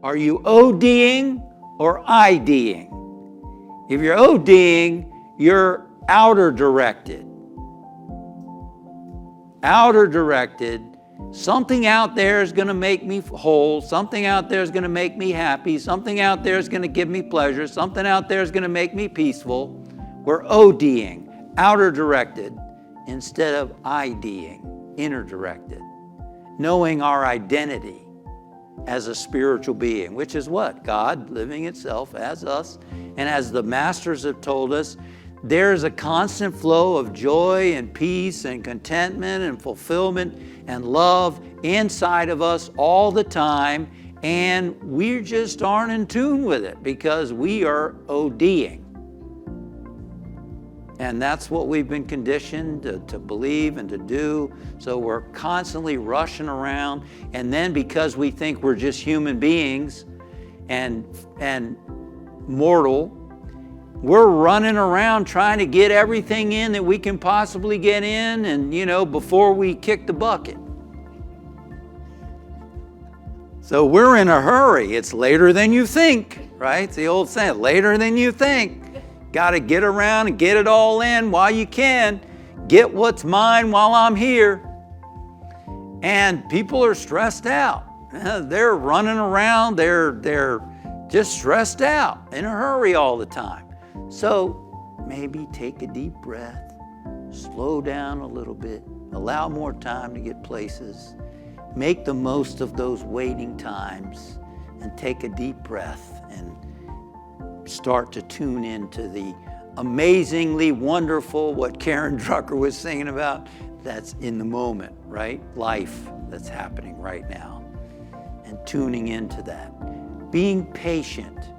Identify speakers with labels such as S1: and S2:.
S1: Are you ODing or IDing? If you're ODing, you're outer directed. Outer directed. Something out there is going to make me whole. Something out there is going to make me happy. Something out there is going to give me pleasure. Something out there is going to make me peaceful. We're ODing, outer directed, instead of IDing, inner directed. Knowing our identity as a spiritual being, which is what? God living itself as us. And as the masters have told us, there's a constant flow of joy and peace and contentment and fulfillment and love inside of us all the time, and we just aren't in tune with it because we are ODing. And that's what we've been conditioned to believe and to do. So we're constantly rushing around, and then because we think we're just human beings and mortal, we're running around trying to get everything in that we can possibly get in, and before we kick the bucket. So we're in a hurry. It's later than you think, right? It's the old saying, later than you think. Got to get around and get it all in while you can. Get what's mine while I'm here. And people are stressed out. They're running around. They're just stressed out, in a hurry all the time. So maybe take a deep breath, slow down a little bit, allow more time to get places, make the most of those waiting times, and take a deep breath and start to tune into the amazingly wonderful, what Karen Drucker was singing about, that's in the moment, right? Life that's happening right now, and tuning into that. Being patient